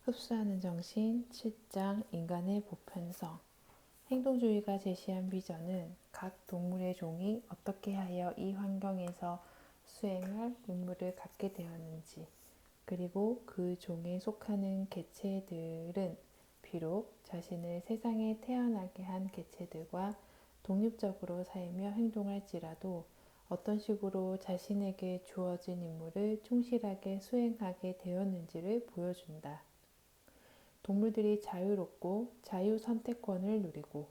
흡수하는 정신 7장 인간의 보편성. 행동주의가 제시한 비전은 각 동물의 종이 어떻게 하여 이 환경에서 수행할 임무를 갖게 되었는지, 그리고 그 종에 속하는 개체들은 비록 자신을 세상에 태어나게 한 개체들과 독립적으로 살며 행동할지라도 어떤 식으로 자신에게 주어진 임무를 충실하게 수행하게 되었는지를 보여준다. 동물들이 자유롭고 자유선택권을 누리고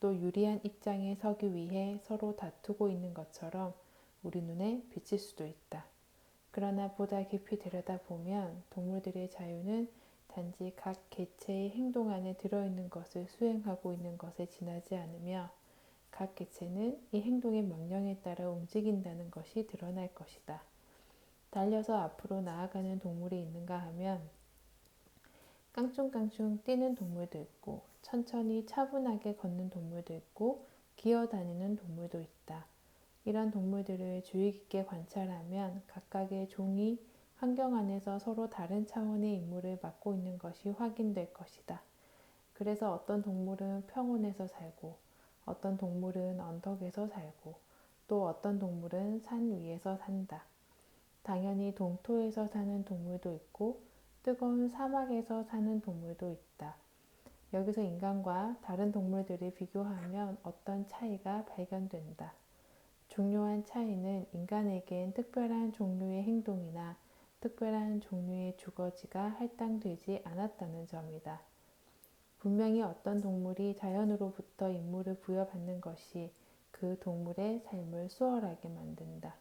또 유리한 입장에 서기 위해 서로 다투고 있는 것처럼 우리 눈에 비칠 수도 있다. 그러나 보다 깊이 들여다보면 동물들의 자유는 단지 각 개체의 행동 안에 들어있는 것을 수행하고 있는 것에 지나지 않으며 각 개체는 이 행동의 명령에 따라 움직인다는 것이 드러날 것이다. 달려서 앞으로 나아가는 동물이 있는가 하면 깡충깡충 뛰는 동물도 있고 천천히 차분하게 걷는 동물도 있고 기어다니는 동물도 있다. 이런 동물들을 주의 깊게 관찰하면 각각의 종이 환경 안에서 서로 다른 차원의 임무를 맡고 있는 것이 확인될 것이다. 그래서 어떤 동물은 평원에서 살고 어떤 동물은 언덕에서 살고 또 어떤 동물은 산 위에서 산다. 당연히 동토에서 사는 동물도 있고 뜨거운 사막에서 사는 동물도 있다. 여기서 인간과 다른 동물들을 비교하면 어떤 차이가 발견된다. 중요한 차이는 인간에겐 특별한 종류의 행동이나 특별한 종류의 주거지가 할당되지 않았다는 점이다. 분명히 어떤 동물이 자연으로부터 임무를 부여받는 것이 그 동물의 삶을 수월하게 만든다.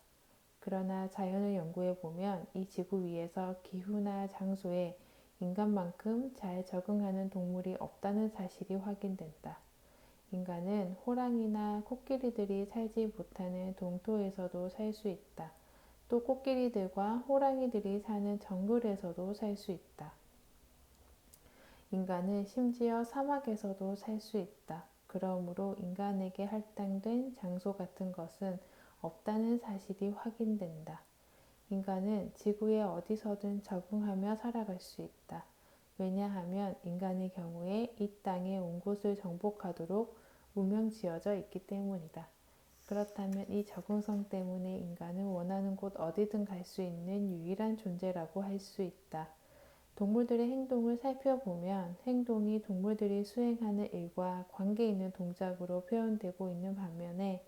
그러나 자연을 연구해보면 이 지구 위에서 기후나 장소에 인간만큼 잘 적응하는 동물이 없다는 사실이 확인된다. 인간은 호랑이나 코끼리들이 살지 못하는 동토에서도 살 수 있다. 또 코끼리들과 호랑이들이 사는 정글에서도 살 수 있다. 인간은 심지어 사막에서도 살 수 있다. 그러므로 인간에게 할당된 장소 같은 것은 없다는 사실이 확인된다. 인간은 지구의 어디서든 적응하며 살아갈 수 있다. 왜냐하면 인간의 경우에 이 땅에 온 곳을 정복하도록 운명지어져 있기 때문이다. 그렇다면 이 적응성 때문에 인간은 원하는 곳 어디든 갈 수 있는 유일한 존재라고 할 수 있다. 동물들의 행동을 살펴보면 행동이 동물들이 수행하는 일과 관계 있는 동작으로 표현되고 있는 반면에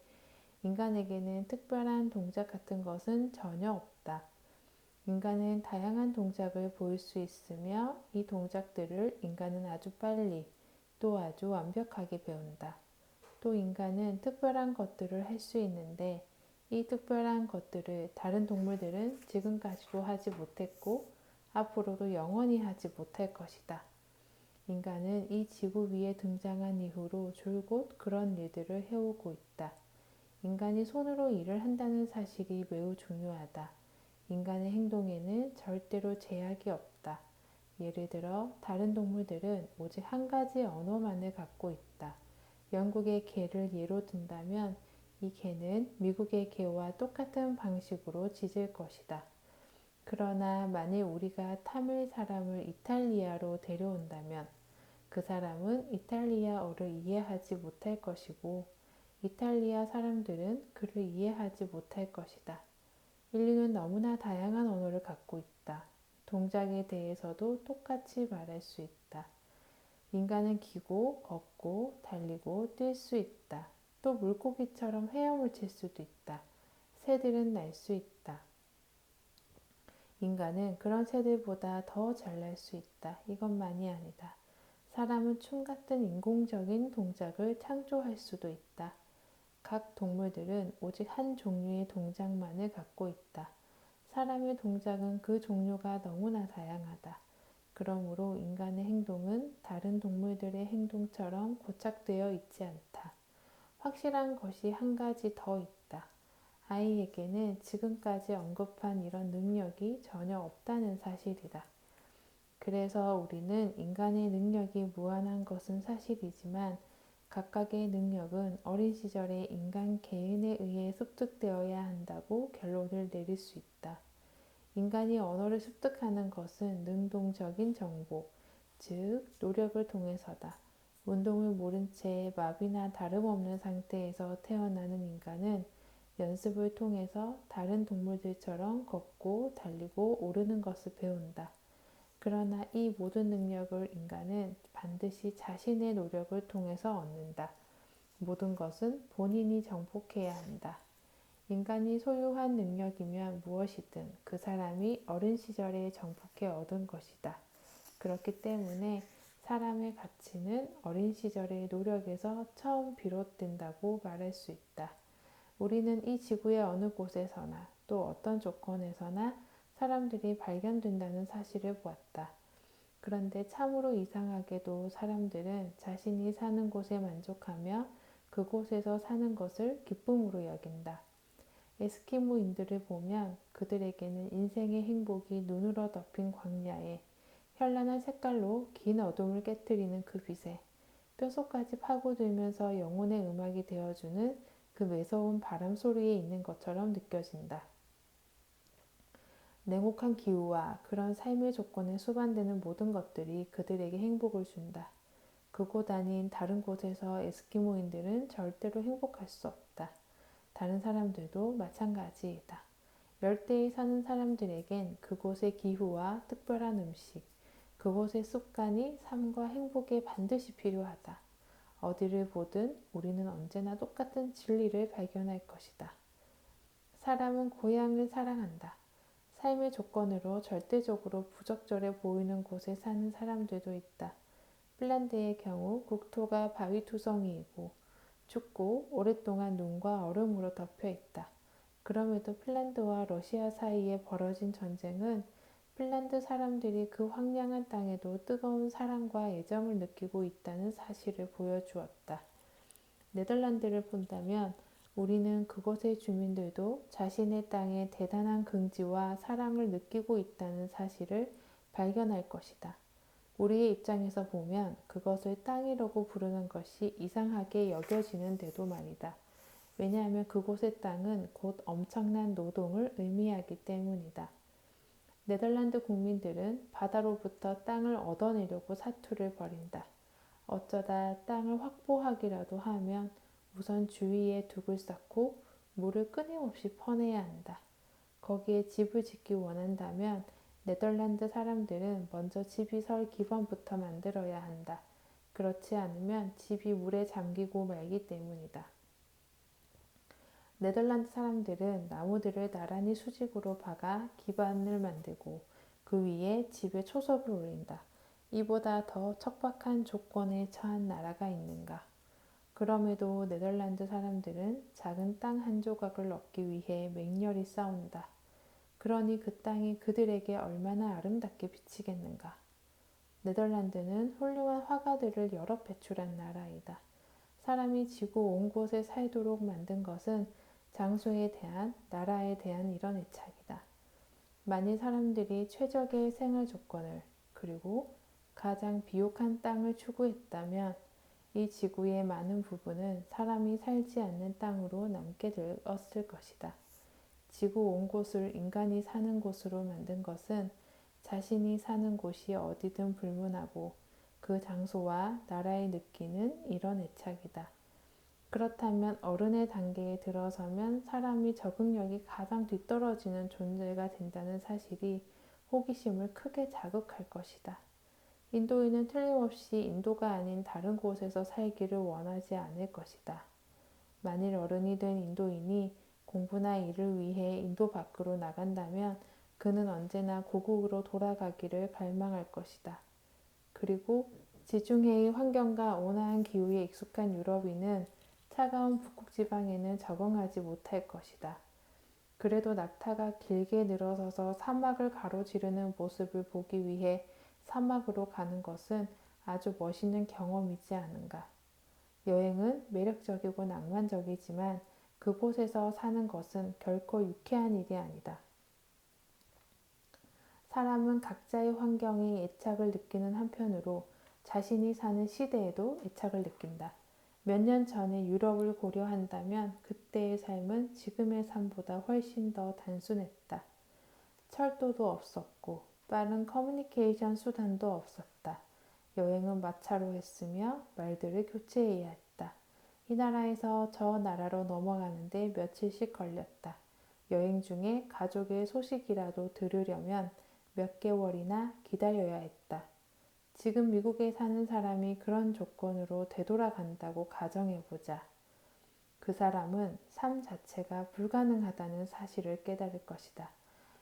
인간에게는 특별한 동작 같은 것은 전혀 없다. 인간은 다양한 동작을 보일 수 있으며 이 동작들을 인간은 아주 빨리 또 아주 완벽하게 배운다. 또 인간은 특별한 것들을 할 수 있는데 이 특별한 것들을 다른 동물들은 지금까지도 하지 못했고 앞으로도 영원히 하지 못할 것이다. 인간은 이 지구 위에 등장한 이후로 줄곧 그런 일들을 해오고 있다. 인간이 손으로 일을 한다는 사실이 매우 중요하다. 인간의 행동에는 절대로 제약이 없다. 예를 들어 다른 동물들은 오직 한 가지 언어만을 갖고 있다. 영국의 개를 예로 든다면 이 개는 미국의 개와 똑같은 방식으로 짖을 것이다. 그러나 만일 우리가 타밀 사람을 이탈리아로 데려온다면 그 사람은 이탈리아어를 이해하지 못할 것이고 이탈리아 사람들은 그를 이해하지 못할 것이다. 인류는 너무나 다양한 언어를 갖고 있다. 동작에 대해서도 똑같이 말할 수 있다. 인간은 기고, 걷고, 달리고, 뛸 수 있다. 또 물고기처럼 헤엄을 칠 수도 있다. 새들은 날 수 있다. 인간은 그런 새들보다 더 잘날 수 있다. 이것만이 아니다. 사람은 춤 같은 인공적인 동작을 창조할 수도 있다. 각 동물들은 오직 한 종류의 동작만을 갖고 있다. 사람의 동작은 그 종류가 너무나 다양하다. 그러므로 인간의 행동은 다른 동물들의 행동처럼 고착되어 있지 않다. 확실한 것이 한 가지 더 있다. 아이에게는 지금까지 언급한 이런 능력이 전혀 없다는 사실이다. 그래서 우리는 인간의 능력이 무한한 것은 사실이지만 각각의 능력은 어린 시절에 인간 개인에 의해 습득되어야 한다고 결론을 내릴 수 있다. 인간이 언어를 습득하는 것은 능동적인 정보, 즉 노력을 통해서다. 운동을 모른 채 마비나 다름없는 상태에서 태어나는 인간은 연습을 통해서 다른 동물들처럼 걷고 달리고 오르는 것을 배운다. 그러나 이 모든 능력을 인간은 반드시 자신의 노력을 통해서 얻는다. 모든 것은 본인이 정복해야 한다. 인간이 소유한 능력이면 무엇이든 그 사람이 어린 시절에 정복해 얻은 것이다. 그렇기 때문에 사람의 가치는 어린 시절의 노력에서 처음 비롯된다고 말할 수 있다. 우리는 이 지구의 어느 곳에서나 또 어떤 조건에서나 사람들이 발견된다는 사실을 보았다. 그런데 참으로 이상하게도 사람들은 자신이 사는 곳에 만족하며 그곳에서 사는 것을 기쁨으로 여긴다. 에스키모인들을 보면 그들에게는 인생의 행복이 눈으로 덮인 광야에 현란한 색깔로 긴 어둠을 깨뜨리는 그 빛에 뼛속까지 파고들면서 영혼의 음악이 되어주는 그 매서운 바람 소리에 있는 것처럼 느껴진다. 냉혹한 기후와 그런 삶의 조건에 수반되는 모든 것들이 그들에게 행복을 준다. 그곳 아닌 다른 곳에서 에스키모인들은 절대로 행복할 수 없다. 다른 사람들도 마찬가지이다. 열대에 사는 사람들에겐 그곳의 기후와 특별한 음식, 그곳의 습관이 삶과 행복에 반드시 필요하다. 어디를 보든 우리는 언제나 똑같은 진리를 발견할 것이다. 사람은 고향을 사랑한다. 삶의 조건으로 절대적으로 부적절해 보이는 곳에 사는 사람들도 있다. 핀란드의 경우 국토가 바위투성이이고 춥고 오랫동안 눈과 얼음으로 덮여 있다. 그럼에도 핀란드와 러시아 사이에 벌어진 전쟁은 핀란드 사람들이 그 황량한 땅에도 뜨거운 사랑과 애정을 느끼고 있다는 사실을 보여주었다. 네덜란드를 본다면 우리는 그곳의 주민들도 자신의 땅에 대단한 긍지와 사랑을 느끼고 있다는 사실을 발견할 것이다. 우리의 입장에서 보면 그것을 땅이라고 부르는 것이 이상하게 여겨지는데도 말이다. 왜냐하면 그곳의 땅은 곧 엄청난 노동을 의미하기 때문이다. 네덜란드 국민들은 바다로부터 땅을 얻어내려고 사투를 벌인다. 어쩌다 땅을 확보하기라도 하면 우선 주위에 둑을 쌓고 물을 끊임없이 퍼내야 한다. 거기에 집을 짓기 원한다면 네덜란드 사람들은 먼저 집이 설 기반부터 만들어야 한다. 그렇지 않으면 집이 물에 잠기고 말기 때문이다. 네덜란드 사람들은 나무들을 나란히 수직으로 박아 기반을 만들고 그 위에 집에 초석을 올린다. 이보다 더 척박한 조건에 처한 나라가 있는가? 그럼에도 네덜란드 사람들은 작은 땅 한 조각을 얻기 위해 맹렬히 싸운다. 그러니 그 땅이 그들에게 얼마나 아름답게 비치겠는가. 네덜란드는 훌륭한 화가들을 여러 배출한 나라이다. 사람이 지구 온 곳에 살도록 만든 것은 장소에 대한, 나라에 대한 이런 애착이다. 만일 사람들이 최적의 생활 조건을, 그리고 가장 비옥한 땅을 추구했다면 이 지구의 많은 부분은 사람이 살지 않는 땅으로 남게 되었을 것이다. 지구 온 곳을 인간이 사는 곳으로 만든 것은 자신이 사는 곳이 어디든 불문하고 그 장소와 나라에 느끼는 이런 애착이다. 그렇다면 어른의 단계에 들어서면 사람이 적응력이 가장 뒤떨어지는 존재가 된다는 사실이 호기심을 크게 자극할 것이다. 인도인은 틀림없이 인도가 아닌 다른 곳에서 살기를 원하지 않을 것이다. 만일 어른이 된 인도인이 공부나 일을 위해 인도 밖으로 나간다면 그는 언제나 고국으로 돌아가기를 갈망할 것이다. 그리고 지중해의 환경과 온화한 기후에 익숙한 유럽인은 차가운 북극 지방에는 적응하지 못할 것이다. 그래도 낙타가 길게 늘어서서 사막을 가로지르는 모습을 보기 위해 사막으로 가는 것은 아주 멋있는 경험이지 않은가. 여행은 매력적이고 낭만적이지만 그곳에서 사는 것은 결코 유쾌한 일이 아니다. 사람은 각자의 환경에 애착을 느끼는 한편으로 자신이 사는 시대에도 애착을 느낀다. 몇 년 전의 유럽을 고려한다면 그때의 삶은 지금의 삶보다 훨씬 더 단순했다. 철도도 없었고 빠른 커뮤니케이션 수단도 없었다. 여행은 마차로 했으며 말들을 교체해야 했다. 이 나라에서 저 나라로 넘어가는데 며칠씩 걸렸다. 여행 중에 가족의 소식이라도 들으려면 몇 개월이나 기다려야 했다. 지금 미국에 사는 사람이 그런 조건으로 되돌아간다고 가정해보자. 그 사람은 삶 자체가 불가능하다는 사실을 깨달을 것이다.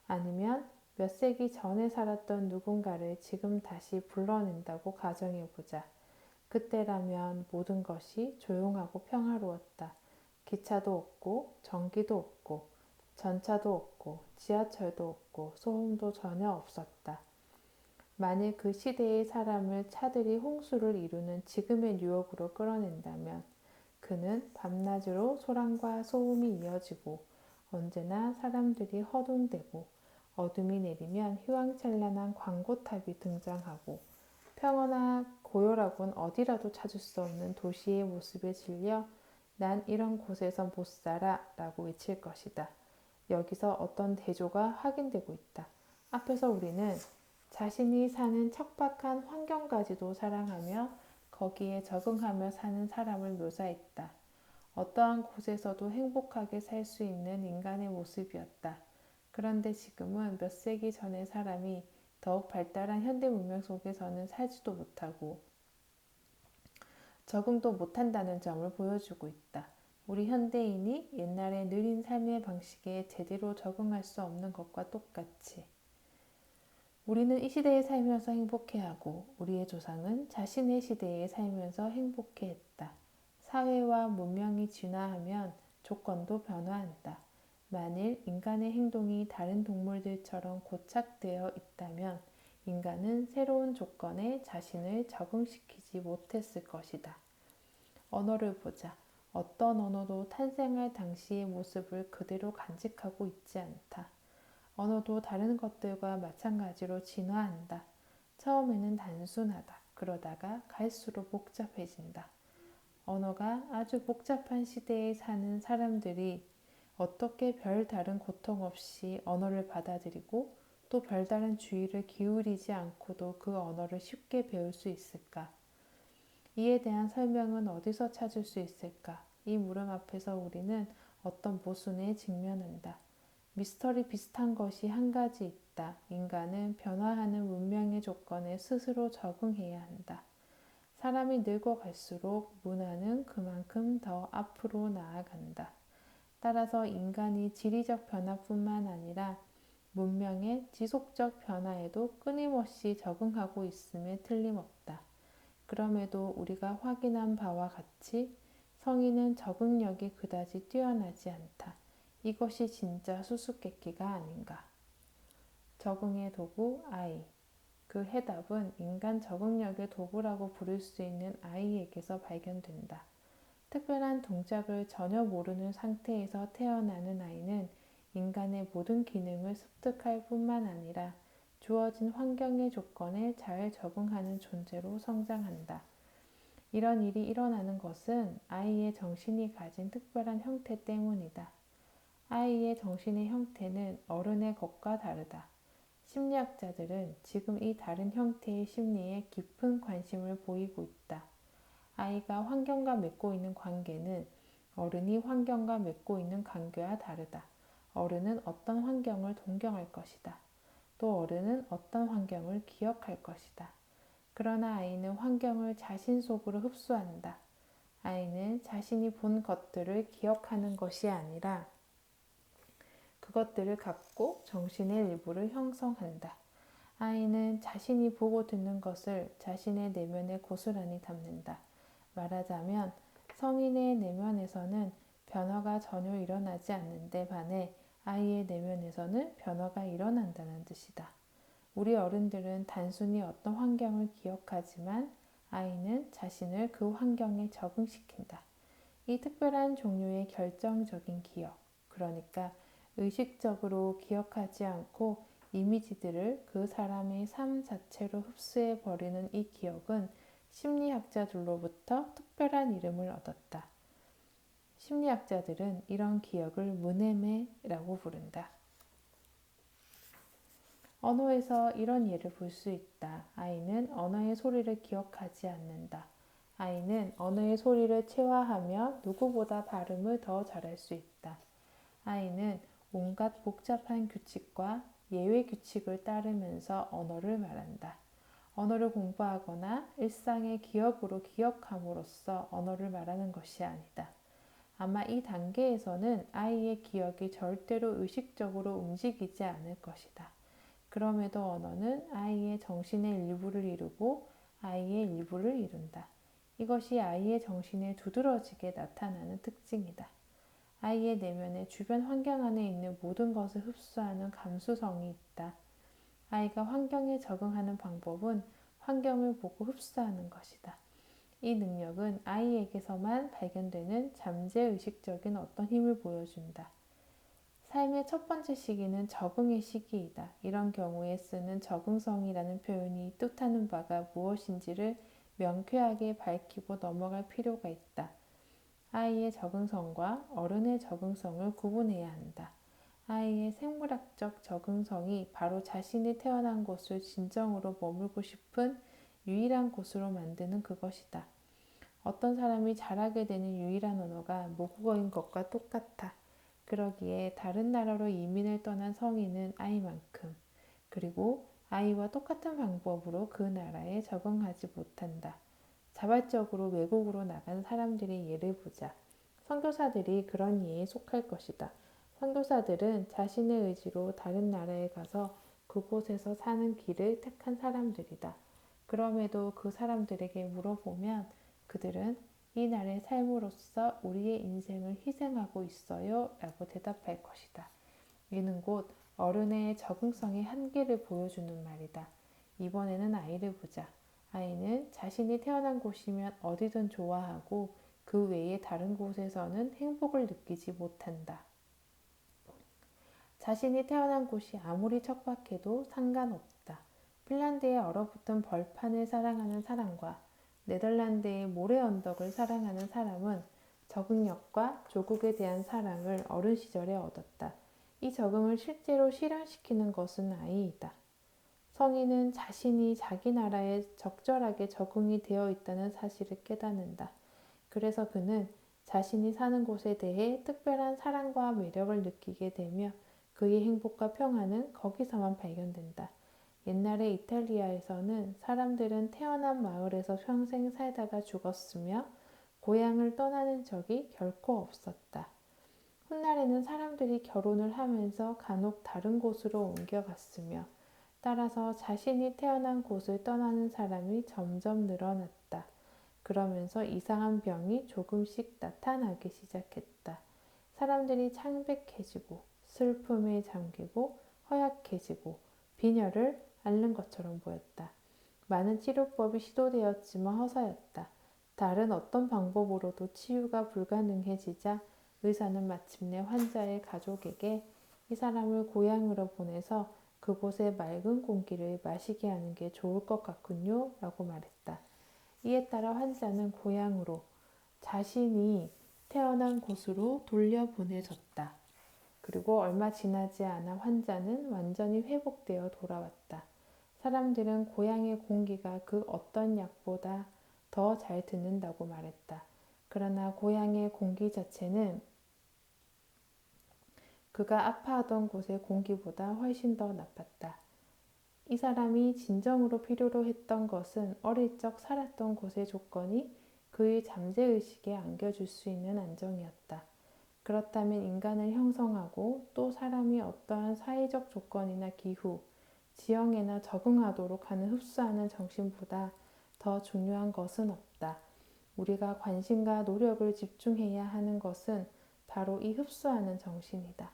아니면 몇 세기 전에 살았던 누군가를 지금 다시 불러낸다고 가정해보자. 그때라면 모든 것이 조용하고 평화로웠다. 기차도 없고 전기도 없고 전차도 없고 지하철도 없고 소음도 전혀 없었다. 만일 그 시대의 사람을 차들이 홍수를 이루는 지금의 뉴욕으로 끌어낸다면 그는 밤낮으로 소란과 소음이 이어지고 언제나 사람들이 허둥대고 어둠이 내리면 휘황찬란한 광고탑이 등장하고 평화나 고요라곤 어디라도 찾을 수 없는 도시의 모습에 질려 난 이런 곳에서 못 살아 라고 외칠 것이다. 여기서 어떤 대조가 확인되고 있다. 앞에서 우리는 자신이 사는 척박한 환경까지도 사랑하며 거기에 적응하며 사는 사람을 묘사했다. 어떠한 곳에서도 행복하게 살 수 있는 인간의 모습이었다. 그런데 지금은 몇 세기 전의 사람이 더욱 발달한 현대 문명 속에서는 살지도 못하고 적응도 못한다는 점을 보여주고 있다. 우리 현대인이 옛날의 느린 삶의 방식에 제대로 적응할 수 없는 것과 똑같이 우리는 이 시대에 살면서 행복해하고 우리의 조상은 자신의 시대에 살면서 행복해했다. 사회와 문명이 진화하면 조건도 변화한다. 만일 인간의 행동이 다른 동물들처럼 고착되어 있다면 인간은 새로운 조건에 자신을 적응시키지 못했을 것이다. 언어를 보자. 어떤 언어도 탄생할 당시의 모습을 그대로 간직하고 있지 않다. 언어도 다른 것들과 마찬가지로 진화한다. 처음에는 단순하다. 그러다가 갈수록 복잡해진다. 언어가 아주 복잡한 시대에 사는 사람들이 어떻게 별다른 고통 없이 언어를 받아들이고 또 별다른 주의를 기울이지 않고도 그 언어를 쉽게 배울 수 있을까? 이에 대한 설명은 어디서 찾을 수 있을까? 이 물음 앞에서 우리는 어떤 모순에 직면한다. 미스터리 비슷한 것이 한 가지 있다. 인간은 변화하는 문명의 조건에 스스로 적응해야 한다. 사람이 늙어갈수록 문화는 그만큼 더 앞으로 나아간다. 따라서 인간이 지리적 변화뿐만 아니라 문명의 지속적 변화에도 끊임없이 적응하고 있음에 틀림없다. 그럼에도 우리가 확인한 바와 같이 성인은 적응력이 그다지 뛰어나지 않다. 이것이 진짜 수수께끼가 아닌가. 적응의 도구 아이. 그 해답은 인간 적응력의 도구라고 부를 수 있는 아이에게서 발견된다. 특별한 동작을 전혀 모르는 상태에서 태어나는 아이는 인간의 모든 기능을 습득할 뿐만 아니라 주어진 환경의 조건에 잘 적응하는 존재로 성장한다. 이런 일이 일어나는 것은 아이의 정신이 가진 특별한 형태 때문이다. 아이의 정신의 형태는 어른의 것과 다르다. 심리학자들은 지금 이 다른 형태의 심리에 깊은 관심을 보이고 있다. 아이가 환경과 맺고 있는 관계는 어른이 환경과 맺고 있는 관계와 다르다. 어른은 어떤 환경을 동경할 것이다. 또 어른은 어떤 환경을 기억할 것이다. 그러나 아이는 환경을 자신 속으로 흡수한다. 아이는 자신이 본 것들을 기억하는 것이 아니라 그것들을 갖고 정신의 일부를 형성한다. 아이는 자신이 보고 듣는 것을 자신의 내면에 고스란히 담는다. 말하자면 성인의 내면에서는 변화가 전혀 일어나지 않는데 반해 아이의 내면에서는 변화가 일어난다는 뜻이다. 우리 어른들은 단순히 어떤 환경을 기억하지만 아이는 자신을 그 환경에 적응시킨다. 이 특별한 종류의 결정적인 기억, 그러니까 의식적으로 기억하지 않고 이미지들을 그 사람의 삶 자체로 흡수해 버리는 이 기억은 심리학자들로부터 특별한 이름을 얻었다. 심리학자들은 이런 기억을 무네메라고 부른다. 언어에서 이런 예를 볼 수 있다. 아이는 언어의 소리를 기억하지 않는다. 아이는 언어의 소리를 체화하며 누구보다 발음을 더 잘할 수 있다. 아이는 온갖 복잡한 규칙과 예외 규칙을 따르면서 언어를 말한다. 언어를 공부하거나 일상의 기억으로 기억함으로써 언어를 말하는 것이 아니다. 아마 이 단계에서는 아이의 기억이 절대로 의식적으로 움직이지 않을 것이다. 그럼에도 언어는 아이의 정신의 일부를 이루고 아이의 일부를 이룬다. 이것이 아이의 정신에 두드러지게 나타나는 특징이다. 아이의 내면에 주변 환경 안에 있는 모든 것을 흡수하는 감수성이 있다. 아이가 환경에 적응하는 방법은 환경을 보고 흡수하는 것이다. 이 능력은 아이에게서만 발견되는 잠재의식적인 어떤 힘을 보여준다. 삶의 첫 번째 시기는 적응의 시기이다. 이런 경우에 쓰는 적응성이라는 표현이 뜻하는 바가 무엇인지를 명쾌하게 밝히고 넘어갈 필요가 있다. 아이의 적응성과 어른의 적응성을 구분해야 한다. 아이의 생물학적 적응성이 바로 자신이 태어난 곳을 진정으로 머물고 싶은 유일한 곳으로 만드는 그것이다. 어떤 사람이 잘하게 되는 유일한 언어가 모국어인 것과 똑같아. 그러기에 다른 나라로 이민을 떠난 성인은 아이만큼, 그리고 아이와 똑같은 방법으로 그 나라에 적응하지 못한다. 자발적으로 외국으로 나간 사람들의 예를 보자. 선교사들이 그런 예에 속할 것이다. 선교사들은 자신의 의지로 다른 나라에 가서 그곳에서 사는 길을 택한 사람들이다. 그럼에도 그 사람들에게 물어보면 그들은 이 나라의 삶으로써 우리의 인생을 희생하고 있어요 라고 대답할 것이다. 이는 곧 어른의 적응성의 한계를 보여주는 말이다. 이번에는 아이를 보자. 아이는 자신이 태어난 곳이면 어디든 좋아하고 그 외에 다른 곳에서는 행복을 느끼지 못한다. 자신이 태어난 곳이 아무리 척박해도 상관없다. 핀란드의 얼어붙은 벌판을 사랑하는 사람과 네덜란드의 모래 언덕을 사랑하는 사람은 적응력과 조국에 대한 사랑을 어린 시절에 얻었다. 이 적응을 실제로 실현시키는 것은 아이이다. 성인은 자신이 자기 나라에 적절하게 적응이 되어 있다는 사실을 깨닫는다. 그래서 그는 자신이 사는 곳에 대해 특별한 사랑과 매력을 느끼게 되며 그의 행복과 평화는 거기서만 발견된다. 옛날에 이탈리아에서는 사람들은 태어난 마을에서 평생 살다가 죽었으며 고향을 떠나는 적이 결코 없었다. 훗날에는 사람들이 결혼을 하면서 간혹 다른 곳으로 옮겨갔으며 따라서 자신이 태어난 곳을 떠나는 사람이 점점 늘어났다. 그러면서 이상한 병이 조금씩 나타나기 시작했다. 사람들이 창백해지고 슬픔에 잠기고 허약해지고 빈혈을 앓는 것처럼 보였다. 많은 치료법이 시도되었지만 허사였다. 다른 어떤 방법으로도 치유가 불가능해지자 의사는 마침내 환자의 가족에게 이 사람을 고향으로 보내서 그곳의 맑은 공기를 마시게 하는 게 좋을 것 같군요 라고 말했다. 이에 따라 환자는 고향으로 자신이 태어난 곳으로 돌려보내졌다. 그리고 얼마 지나지 않아 환자는 완전히 회복되어 돌아왔다. 사람들은 고향의 공기가 그 어떤 약보다 더 잘 듣는다고 말했다. 그러나 고향의 공기 자체는 그가 아파하던 곳의 공기보다 훨씬 더 나빴다. 이 사람이 진정으로 필요로 했던 것은 어릴 적 살았던 곳의 조건이 그의 잠재의식에 안겨줄 수 있는 안정이었다. 그렇다면 인간을 형성하고 또 사람이 어떠한 사회적 조건이나 기후, 지형에나 적응하도록 하는 흡수하는 정신보다 더 중요한 것은 없다. 우리가 관심과 노력을 집중해야 하는 것은 바로 이 흡수하는 정신이다.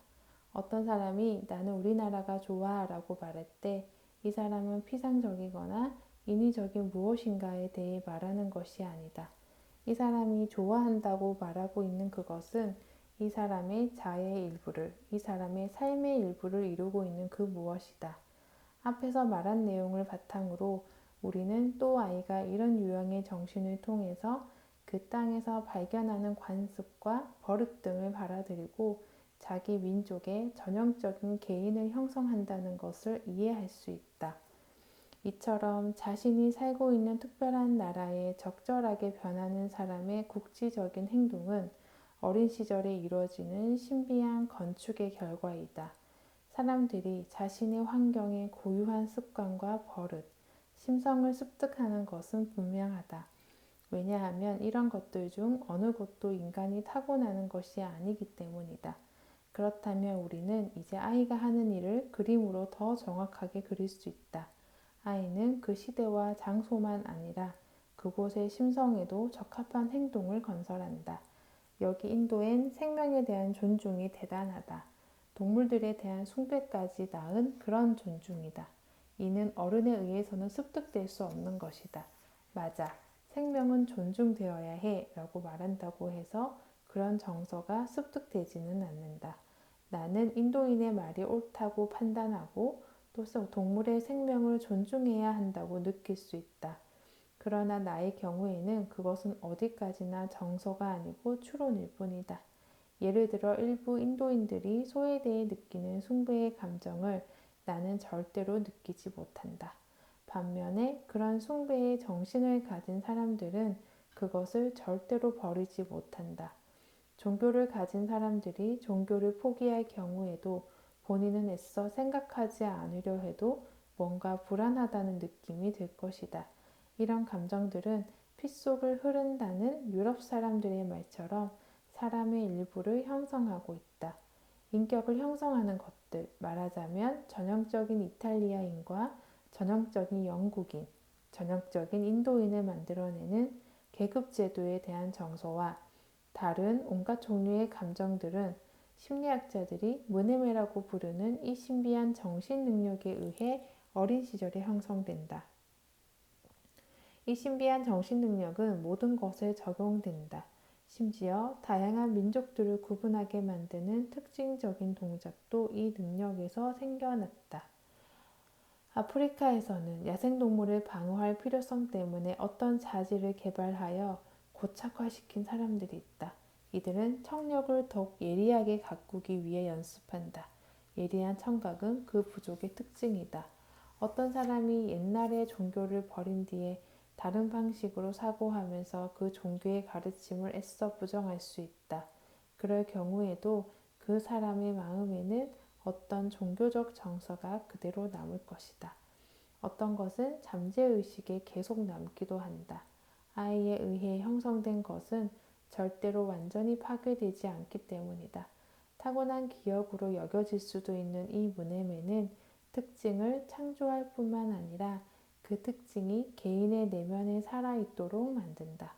어떤 사람이 나는 우리나라가 좋아 라고 말할 때 이 사람은 피상적이거나 인위적인 무엇인가에 대해 말하는 것이 아니다. 이 사람이 좋아한다고 말하고 있는 그것은 이 사람의 자아의 일부를, 이 사람의 삶의 일부를 이루고 있는 그 무엇이다. 앞에서 말한 내용을 바탕으로 우리는 또 아이가 이런 유형의 정신을 통해서 그 땅에서 발견하는 관습과 버릇 등을 받아들이고 자기 민족의 전형적인 개인을 형성한다는 것을 이해할 수 있다. 이처럼 자신이 살고 있는 특별한 나라에 적절하게 변하는 사람의 국지적인 행동은 어린 시절에 이루어지는 신비한 건축의 결과이다. 사람들이 자신의 환경에 고유한 습관과 버릇, 심성을 습득하는 것은 분명하다. 왜냐하면 이런 것들 중 어느 것도 인간이 타고나는 것이 아니기 때문이다. 그렇다면 우리는 이제 아이가 하는 일을 그림으로 더 정확하게 그릴 수 있다. 아이는 그 시대와 장소만 아니라 그곳의 심성에도 적합한 행동을 건설한다. 여기 인도엔 생명에 대한 존중이 대단하다. 동물들에 대한 숭배까지 낳은 그런 존중이다. 이는 어른에 의해서는 습득될 수 없는 것이다. 맞아. 생명은 존중되어야 해 라고 말한다고 해서 그런 정서가 습득되지는 않는다. 나는 인도인의 말이 옳다고 판단하고 또 동물의 생명을 존중해야 한다고 느낄 수 있다. 그러나 나의 경우에는 그것은 어디까지나 정서가 아니고 추론일 뿐이다. 예를 들어 일부 인도인들이 소에 대해 느끼는 숭배의 감정을 나는 절대로 느끼지 못한다. 반면에 그런 숭배의 정신을 가진 사람들은 그것을 절대로 버리지 못한다. 종교를 가진 사람들이 종교를 포기할 경우에도 본인은 애써 생각하지 않으려 해도 뭔가 불안하다는 느낌이 들 것이다. 이런 감정들은 피 속을 흐른다는 유럽 사람들의 말처럼 사람의 일부를 형성하고 있다. 인격을 형성하는 것들, 말하자면 전형적인 이탈리아인과 전형적인 영국인, 전형적인 인도인을 만들어내는 계급제도에 대한 정서와 다른 온갖 종류의 감정들은 심리학자들이 무네메라고 부르는 이 신비한 정신 능력에 의해 어린 시절에 형성된다. 이 신비한 정신 능력은 모든 것에 적용된다. 심지어 다양한 민족들을 구분하게 만드는 특징적인 동작도 이 능력에서 생겨났다. 아프리카에서는 야생동물을 방어할 필요성 때문에 어떤 자질을 개발하여 고착화시킨 사람들이 있다. 이들은 청력을 더욱 예리하게 가꾸기 위해 연습한다. 예리한 청각은 그 부족의 특징이다. 어떤 사람이 옛날의 종교를 버린 뒤에 다른 방식으로 사고하면서 그 종교의 가르침을 애써 부정할 수 있다. 그럴 경우에도 그 사람의 마음에는 어떤 종교적 정서가 그대로 남을 것이다. 어떤 것은 잠재의식에 계속 남기도 한다. 아이에 의해 형성된 것은 절대로 완전히 파괴되지 않기 때문이다. 타고난 기억으로 여겨질 수도 있는 이 문해매는 특징을 창조할 뿐만 아니라 그 특징이 개인의 내면에 살아있도록 만든다.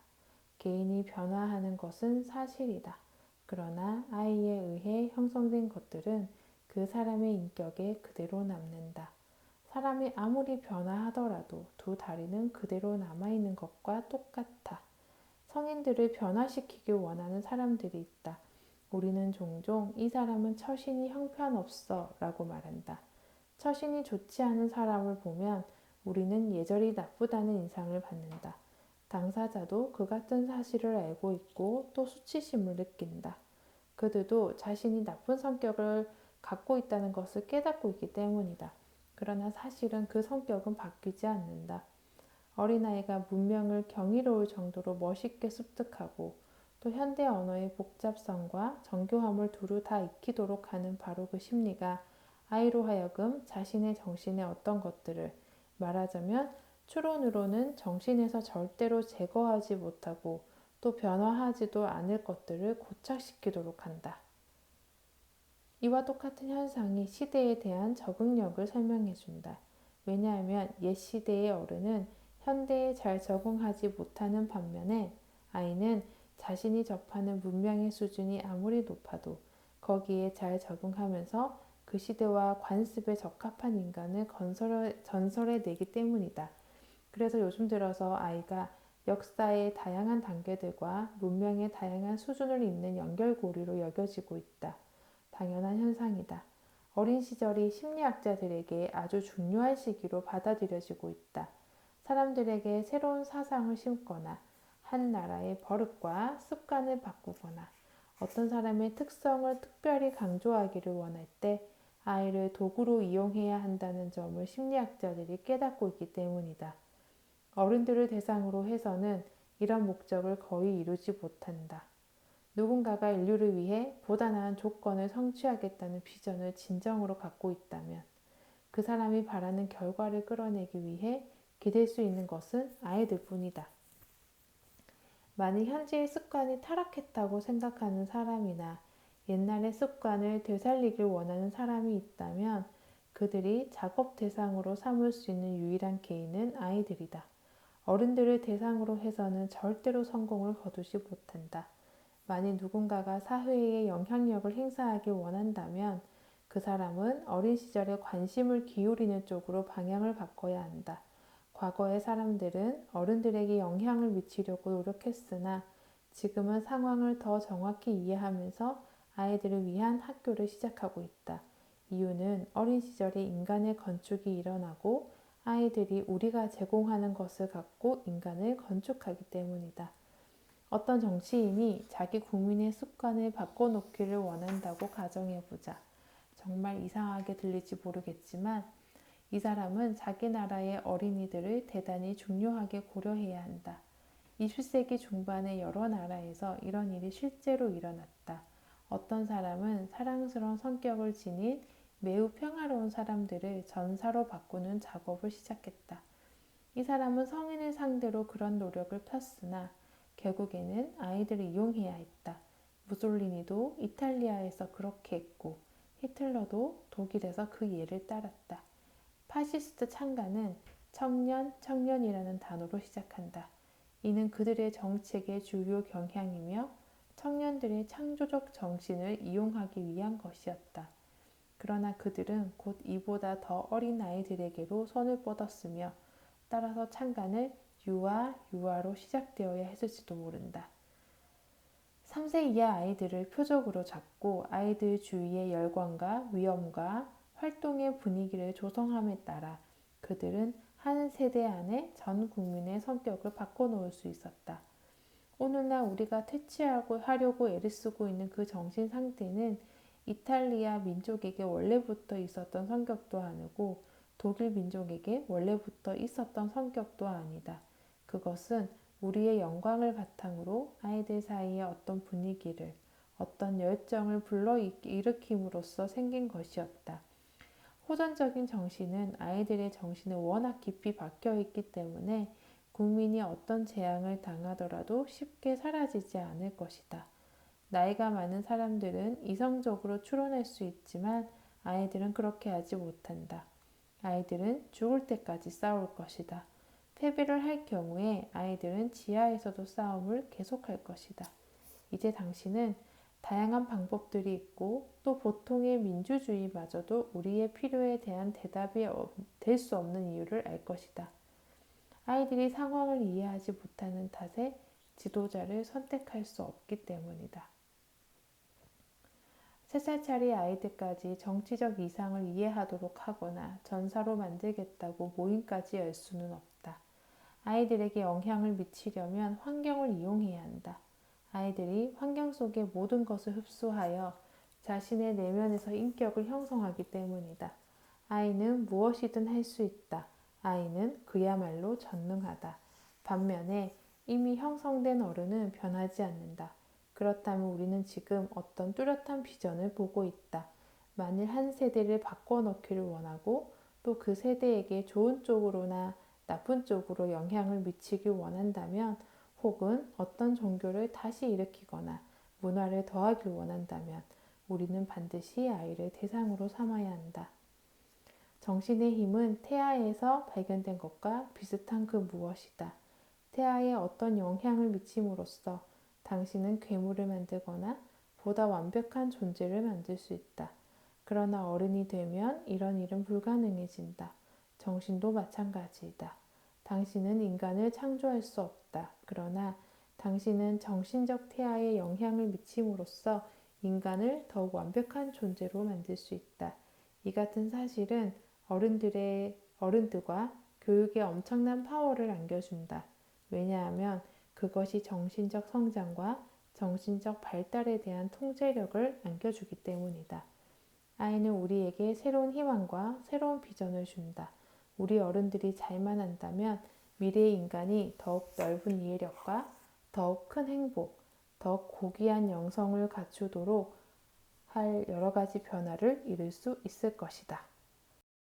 개인이 변화하는 것은 사실이다. 그러나 아이에 의해 형성된 것들은 그 사람의 인격에 그대로 남는다. 사람이 아무리 변화하더라도 두 다리는 그대로 남아있는 것과 똑같아. 성인들을 변화시키길 원하는 사람들이 있다. 우리는 종종 이 사람은 처신이 형편없어 라고 말한다. 처신이 좋지 않은 사람을 보면 우리는 예절이 나쁘다는 인상을 받는다. 당사자도 그 같은 사실을 알고 있고 또 수치심을 느낀다. 그들도 자신이 나쁜 성격을 갖고 있다는 것을 깨닫고 있기 때문이다. 그러나 사실은 그 성격은 바뀌지 않는다. 어린아이가 문명을 경이로울 정도로 멋있게 습득하고 또 현대 언어의 복잡성과 정교함을 두루 다 익히도록 하는 바로 그 심리가 아이로 하여금 자신의 정신의 어떤 것들을 말하자면 추론으로는 정신에서 절대로 제거하지 못하고 또 변화하지도 않을 것들을 고착시키도록 한다. 이와 똑같은 현상이 시대에 대한 적응력을 설명해준다. 왜냐하면 옛 시대의 어른은 현대에 잘 적응하지 못하는 반면에 아이는 자신이 접하는 문명의 수준이 아무리 높아도 거기에 잘 적응하면서 그 시대와 관습에 적합한 인간을 전설해내기 때문이다. 그래서 요즘 들어서 아이가 역사의 다양한 단계들과 문명의 다양한 수준을 잇는 연결고리로 여겨지고 있다. 당연한 현상이다. 어린 시절이 심리학자들에게 아주 중요한 시기로 받아들여지고 있다. 사람들에게 새로운 사상을 심거나 한 나라의 버릇과 습관을 바꾸거나 어떤 사람의 특성을 특별히 강조하기를 원할 때 아이를 도구로 이용해야 한다는 점을 심리학자들이 깨닫고 있기 때문이다. 어른들을 대상으로 해서는 이런 목적을 거의 이루지 못한다. 누군가가 인류를 위해 보다 나은 조건을 성취하겠다는 비전을 진정으로 갖고 있다면 그 사람이 바라는 결과를 끌어내기 위해 기댈 수 있는 것은 아이들 뿐이다. 만일 현재의 습관이 타락했다고 생각하는 사람이나 옛날의 습관을 되살리길 원하는 사람이 있다면 그들이 작업 대상으로 삼을 수 있는 유일한 개인은 아이들이다. 어른들을 대상으로 해서는 절대로 성공을 거두지 못한다. 만일 누군가가 사회에 영향력을 행사하길 원한다면 그 사람은 어린 시절에 관심을 기울이는 쪽으로 방향을 바꿔야 한다. 과거의 사람들은 어른들에게 영향을 미치려고 노력했으나 지금은 상황을 더 정확히 이해하면서 아이들을 위한 학교를 시작하고 있다. 이유는 어린 시절에 인간의 건축이 일어나고 아이들이 우리가 제공하는 것을 갖고 인간을 건축하기 때문이다. 어떤 정치인이 자기 국민의 습관을 바꿔놓기를 원한다고 가정해보자. 정말 이상하게 들릴지 모르겠지만 이 사람은 자기 나라의 어린이들을 대단히 중요하게 고려해야 한다. 20세기 중반의 여러 나라에서 이런 일이 실제로 일어났다. 어떤 사람은 사랑스러운 성격을 지닌 매우 평화로운 사람들을 전사로 바꾸는 작업을 시작했다. 이 사람은 성인을 상대로 그런 노력을 폈으나 결국에는 아이들을 이용해야 했다. 무솔리니도 이탈리아에서 그렇게 했고 히틀러도 독일에서 그 예를 따랐다. 파시스트 창가는 청년, 청년이라는 단어로 시작한다. 이는 그들의 정책의 주요 경향이며 청년들의 창조적 정신을 이용하기 위한 것이었다. 그러나 그들은 곧 이보다 더 어린 아이들에게로 손을 뻗었으며 따라서 창간을 유아로 시작되어야 했을지도 모른다. 3세 이하 아이들을 표적으로 잡고 아이들 주위의 열광과 위험과 활동의 분위기를 조성함에 따라 그들은 한 세대 안에 전 국민의 성격을 바꿔놓을 수 있었다. 오늘날 우리가 퇴치하려고 애를 쓰고 있는 그 정신 상태는 이탈리아 민족에게 원래부터 있었던 성격도 아니고 독일 민족에게 원래부터 있었던 성격도 아니다. 그것은 우리의 영광을 바탕으로 아이들 사이에 어떤 분위기를, 어떤 열정을 불러일으킴으로써 생긴 것이었다. 호전적인 정신은 아이들의 정신에 워낙 깊이 박혀있기 때문에 국민이 어떤 재앙을 당하더라도 쉽게 사라지지 않을 것이다. 나이가 많은 사람들은 이성적으로 추론할 수 있지만 아이들은 그렇게 하지 못한다. 아이들은 죽을 때까지 싸울 것이다. 패배를 할 경우에 아이들은 지하에서도 싸움을 계속할 것이다. 이제 당신은 다양한 방법들이 있고 또 보통의 민주주의마저도 우리의 필요에 대한 대답이 될 수 없는 이유를 알 것이다. 아이들이 상황을 이해하지 못하는 탓에 지도자를 선택할 수 없기 때문이다. 3살짜리 아이들까지 정치적 이상을 이해하도록 하거나 전사로 만들겠다고 모임까지 열 수는 없다. 아이들에게 영향을 미치려면 환경을 이용해야 한다. 아이들이 환경 속의 모든 것을 흡수하여 자신의 내면에서 인격을 형성하기 때문이다. 아이는 무엇이든 할 수 있다. 아이는 그야말로 전능하다. 반면에 이미 형성된 어른은 변하지 않는다. 그렇다면 우리는 지금 어떤 뚜렷한 비전을 보고 있다. 만일 한 세대를 바꿔놓기를 원하고 또 그 세대에게 좋은 쪽으로나 나쁜 쪽으로 영향을 미치길 원한다면 혹은 어떤 종교를 다시 일으키거나 문화를 더하길 원한다면 우리는 반드시 아이를 대상으로 삼아야 한다. 정신의 힘은 태아에서 발견된 것과 비슷한 그 무엇이다. 태아에 어떤 영향을 미침으로써 당신은 괴물을 만들거나 보다 완벽한 존재를 만들 수 있다. 그러나 어른이 되면 이런 일은 불가능해진다. 정신도 마찬가지이다. 당신은 인간을 창조할 수 없다. 그러나 당신은 정신적 태아에 영향을 미침으로써 인간을 더욱 완벽한 존재로 만들 수 있다. 이 같은 사실은 어른들과 교육에 엄청난 파워를 안겨준다. 왜냐하면 그것이 정신적 성장과 정신적 발달에 대한 통제력을 안겨주기 때문이다. 아이는 우리에게 새로운 희망과 새로운 비전을 준다. 우리 어른들이 잘만 한다면 미래의 인간이 더욱 넓은 이해력과 더욱 큰 행복, 더 고귀한 영성을 갖추도록 할 여러 가지 변화를 이룰 수 있을 것이다.